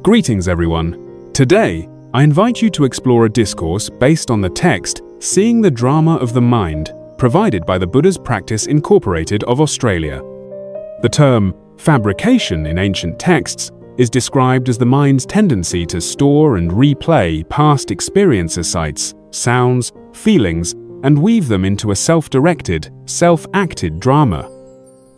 Greetings everyone. Today, I invite you to explore a discourse based on the text Seeing the Drama of the Mind, provided by the Buddha's Practice Incorporated of Australia. The term fabrication in ancient texts is described as the mind's tendency to store and replay past experiences, sights, sounds, feelings, and weave them into a self-directed, self-acted drama.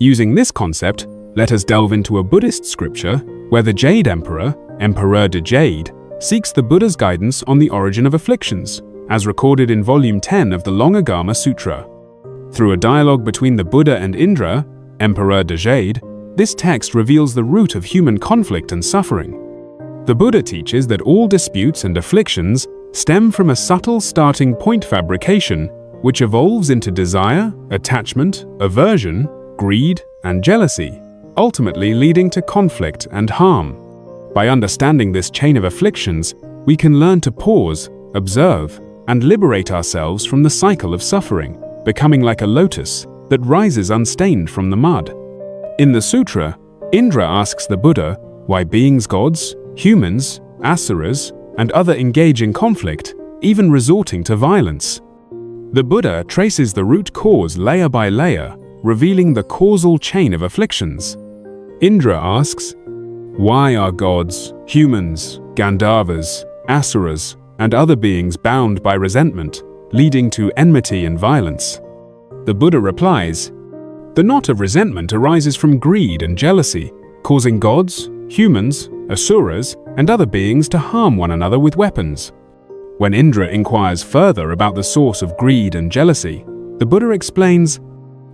Using this concept, let us delve into a Buddhist scripture where the Jade Emperor, Emperor de Jade, seeks the Buddha's guidance on the origin of afflictions, as recorded in Volume 10 of the Longagama Sutra. Through a dialogue between the Buddha and Indra, Emperor de Jade, this text reveals the root of human conflict and suffering. The Buddha teaches that all disputes and afflictions stem from a subtle starting point fabrication, which evolves into desire, attachment, aversion, greed, and jealousy, ultimately leading to conflict and harm. By understanding this chain of afflictions, we can learn to pause, observe, and liberate ourselves from the cycle of suffering, becoming like a lotus that rises unstained from the mud. In the sutra, Indra asks the Buddha why beings, gods, humans, asuras, and other engage in conflict, even resorting to violence. The Buddha traces the root cause layer by layer, revealing the causal chain of afflictions. Indra asks, why are gods, humans, Gandharvas, asuras, and other beings bound by resentment, leading to enmity and violence? The Buddha replies, the knot of resentment arises from greed and jealousy, causing gods, humans, asuras, and other beings to harm one another with weapons. When Indra inquires further about the source of greed and jealousy, the Buddha explains,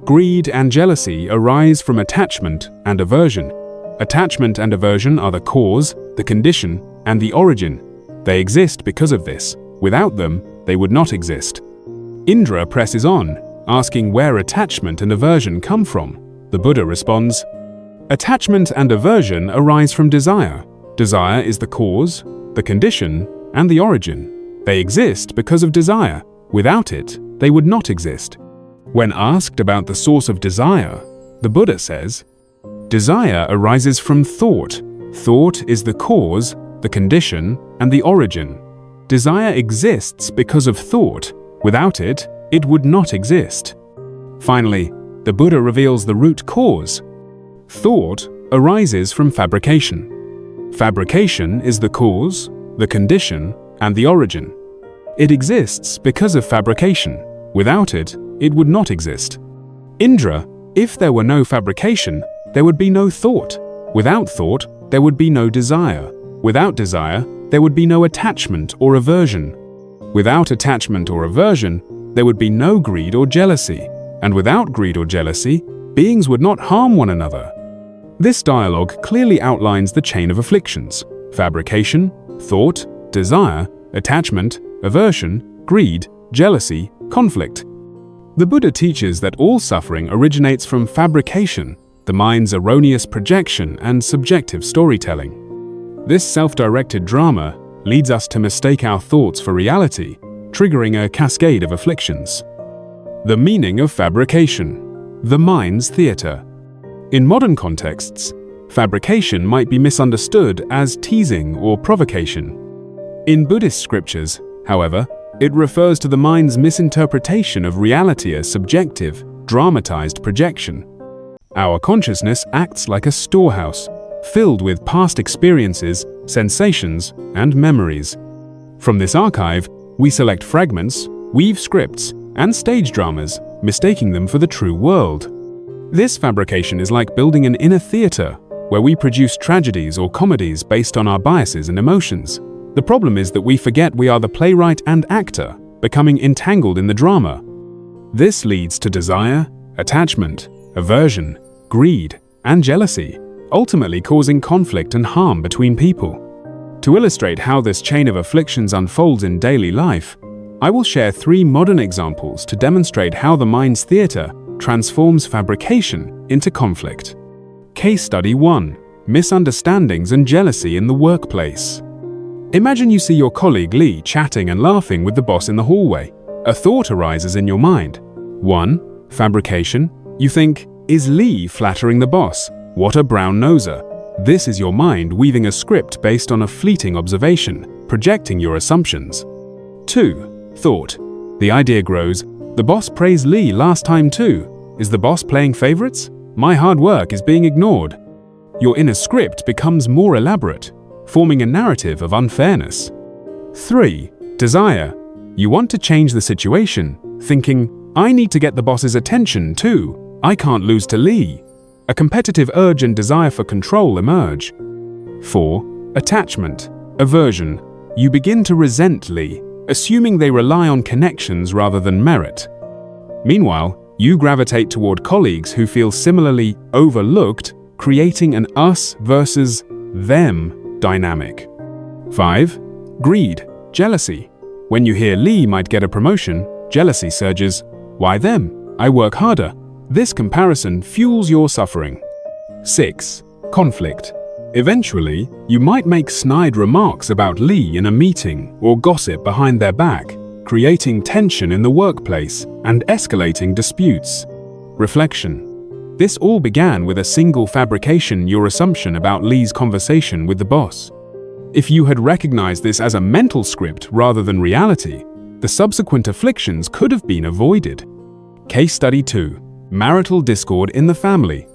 greed and jealousy arise from attachment and aversion. Attachment and aversion are the cause, the condition, and the origin. They exist because of this. Without them, they would not exist. Indra presses on, asking where attachment and aversion come from. The Buddha responds, attachment and aversion arise from desire. Desire is the cause, the condition, and the origin. They exist because of desire. Without it, they would not exist. When asked about the source of desire, the Buddha says, desire arises from thought. Thought is the cause, the condition, and the origin. Desire exists because of thought. Without it, it would not exist. Finally, the Buddha reveals the root cause. Thought arises from fabrication. Fabrication is the cause, the condition, and the origin. It exists because of fabrication. Without it, it would not exist. Indra, if there were no fabrication, there would be no thought. Without thought, there would be no desire. Without desire, there would be no attachment or aversion. Without attachment or aversion, there would be no greed or jealousy. And without greed or jealousy, beings would not harm one another. This dialogue clearly outlines the chain of afflictions: fabrication, thought, desire, attachment, aversion, greed, jealousy, conflict. The Buddha teaches that all suffering originates from fabrication, the mind's erroneous projection and subjective storytelling. This self-directed drama leads us to mistake our thoughts for reality, triggering a cascade of afflictions. The meaning of fabrication: the mind's theater. In modern contexts, fabrication might be misunderstood as teasing or provocation. In Buddhist scriptures, however, it refers to the mind's misinterpretation of reality as subjective, dramatized projection. Our consciousness acts like a storehouse, filled with past experiences, sensations, and memories. From this archive, we select fragments, weave scripts, and stage dramas, mistaking them for the true world. This fabrication is like building an inner theater, where we produce tragedies or comedies based on our biases and emotions. The problem is that we forget we are the playwright and actor, becoming entangled in the drama. This leads to desire, attachment, aversion, greed, and jealousy, ultimately causing conflict and harm between people. To illustrate how this chain of afflictions unfolds in daily life, I will share 3 modern examples to demonstrate how the mind's theater transforms fabrication into conflict. Case Study 1: Misunderstandings and Jealousy in the Workplace. Imagine you see your colleague Lee chatting and laughing with the boss in the hallway. A thought arises in your mind. 1. Fabrication. You think, is Lee flattering the boss? What a brown noser. This is your mind weaving a script based on a fleeting observation, projecting your assumptions. 2. Thought. The idea grows. The boss praised Lee last time too. Is the boss playing favorites? My hard work is being ignored. Your inner script becomes more elaborate, forming a narrative of unfairness. 3. Desire. You want to change the situation, thinking, I need to get the boss's attention too. I can't lose to Lee. A competitive urge and desire for control emerge. 4. Attachment. Aversion. You begin to resent Lee, assuming they rely on connections rather than merit. Meanwhile, you gravitate toward colleagues who feel similarly overlooked, creating an us versus them dynamic. 5. Greed. Jealousy. When you hear Lee might get a promotion, jealousy surges. Why them? I work harder. This comparison fuels your suffering. 6. Conflict. Eventually, you might make snide remarks about Lee in a meeting or gossip behind their back, creating tension in the workplace and escalating disputes. Reflection. This all began with a single fabrication, your assumption about Lee's conversation with the boss. If you had recognized this as a mental script rather than reality, the subsequent afflictions could have been avoided. Case Study 2. Marital discord in the family.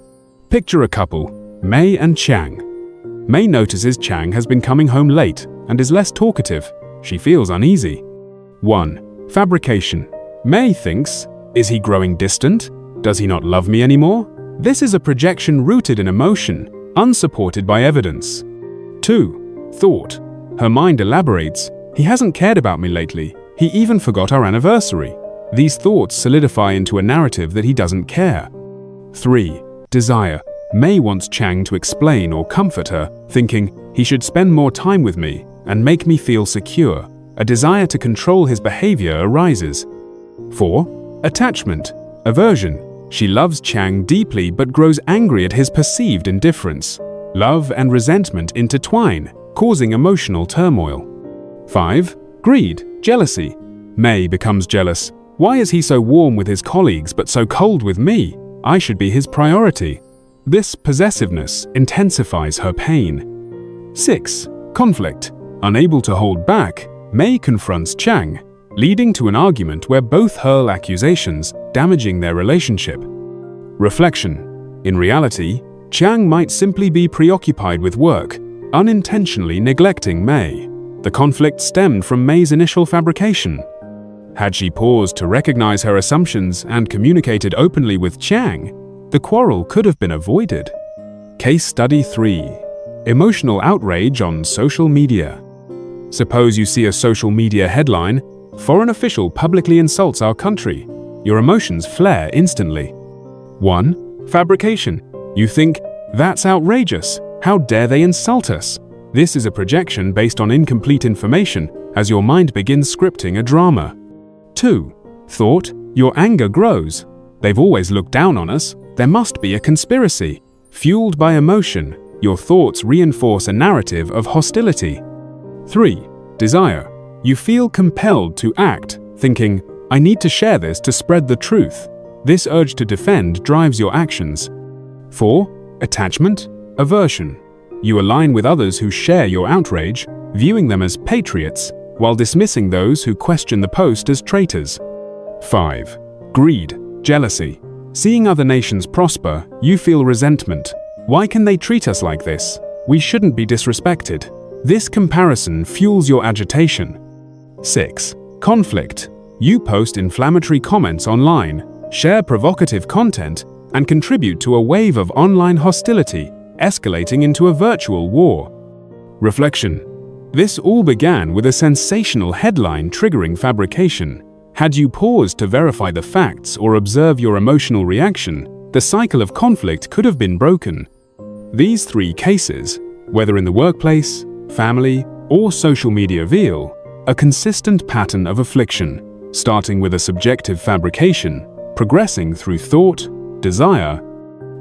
Picture a couple, Mei and Chang. Mei notices Chang has been coming home late and is less talkative. She feels uneasy. 1. Fabrication. Mei thinks, is he growing distant? Does he not love me anymore? This is a projection rooted in emotion, unsupported by evidence. 2. Thought. Her mind elaborates, he hasn't cared about me lately. He even forgot our anniversary. These thoughts solidify into a narrative that he doesn't care. 3. Desire. Mei wants Chang to explain or comfort her, thinking, he should spend more time with me and make me feel secure. A desire to control his behavior arises. 4. Attachment. Aversion. She loves Chang deeply but grows angry at his perceived indifference. Love and resentment intertwine, causing emotional turmoil. 5. Greed. Jealousy. Mei becomes jealous. Why is he so warm with his colleagues but so cold with me? I should be his priority. This possessiveness intensifies her pain. 6. Conflict. Unable to hold back, Mei confronts Chang, leading to an argument where both hurl accusations, damaging their relationship. Reflection. In reality, Chang might simply be preoccupied with work, unintentionally neglecting Mei. The conflict stemmed from Mei's initial fabrication. Had she paused to recognize her assumptions and communicated openly with Chang, the quarrel could have been avoided. Case Study 3. Emotional outrage on social media. Suppose you see a social media headline, "Foreign official publicly insults our country." Your emotions flare instantly. 1. Fabrication. You think, that's outrageous. How dare they insult us? This is a projection based on incomplete information as your mind begins scripting a drama. 2. Thought. Your anger grows. They've always looked down on us. There must be a conspiracy. Fueled by emotion, your thoughts reinforce a narrative of hostility. 3. Desire. You feel compelled to act, thinking, I need to share this to spread the truth. This urge to defend drives your actions. 4. Attachment. Aversion. You align with others who share your outrage, viewing them as patriots, while dismissing those who question the post as traitors. 5. Greed. Jealousy. Seeing other nations prosper, you feel resentment. Why can they treat us like this? We shouldn't be disrespected. This comparison fuels your agitation. 6. Conflict. You post inflammatory comments online, share provocative content, and contribute to a wave of online hostility, escalating into a virtual war. Reflection. This all began with a sensational headline triggering fabrication. Had you paused to verify the facts or observe your emotional reaction, the cycle of conflict could have been broken. These 3 cases, whether in the workplace, family, or social media, reveal a consistent pattern of affliction, starting with a subjective fabrication, progressing through thought, desire,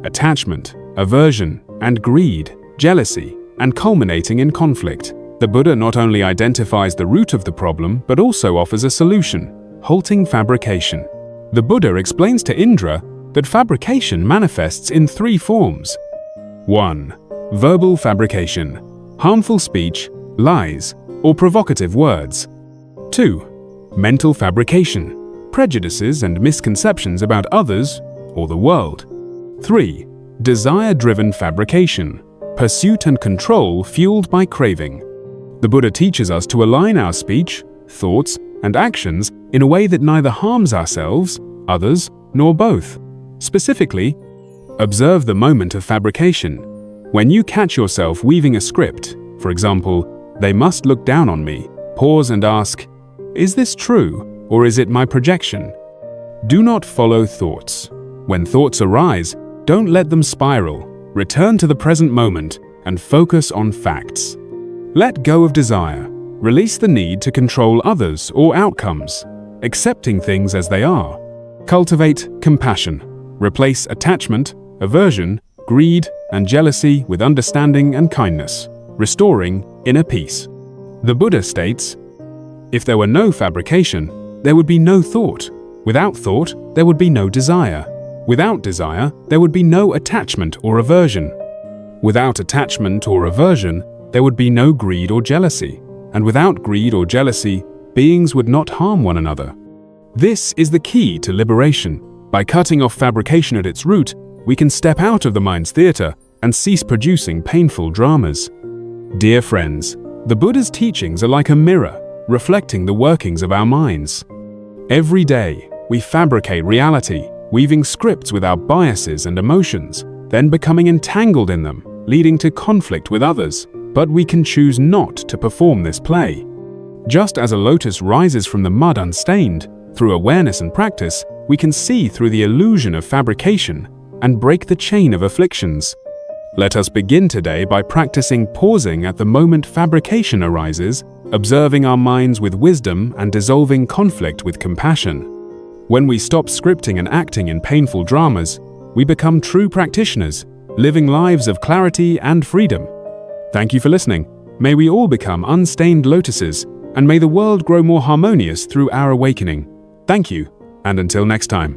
attachment, aversion, and greed, jealousy, and culminating in conflict. The Buddha not only identifies the root of the problem, but also offers a solution: halting fabrication. The Buddha explains to Indra that fabrication manifests in 3 forms. 1. verbal fabrication, harmful speech, lies, or provocative words. 2. Mental fabrication, prejudices and misconceptions about others or the world. 3. Desire-driven fabrication, pursuit and control fueled by craving. The Buddha teaches us to align our speech, thoughts, and actions in a way that neither harms ourselves, others, nor both. Specifically, observe the moment of fabrication. When you catch yourself weaving a script, for example, "They must look down on me," pause and ask, "Is this true, or is it my projection?" Do not follow thoughts. When thoughts arise, don't let them spiral. Return to the present moment and focus on facts. Let go of desire. Release the need to control others or outcomes, accepting things as they are. Cultivate compassion. Replace attachment, aversion, greed, and jealousy with understanding and kindness, restoring inner peace. The Buddha states, "If there were no fabrication, there would be no thought. Without thought, there would be no desire. Without desire, there would be no attachment or aversion. Without attachment or aversion, there would be no greed or jealousy. And without greed or jealousy, beings would not harm one another." This is the key to liberation. By cutting off fabrication at its root, we can step out of the mind's theater and cease producing painful dramas. Dear friends, the Buddha's teachings are like a mirror, reflecting the workings of our minds. Every day, we fabricate reality, weaving scripts with our biases and emotions, then becoming entangled in them, leading to conflict with others. But we can choose not to perform this play. Just as a lotus rises from the mud unstained, through awareness and practice, we can see through the illusion of fabrication and break the chain of afflictions. Let us begin today by practicing pausing at the moment fabrication arises, observing our minds with wisdom and dissolving conflict with compassion. When we stop scripting and acting in painful dramas, we become true practitioners, living lives of clarity and freedom. Thank you for listening. May we all become unstained lotuses, and may the world grow more harmonious through our awakening. Thank you, and until next time.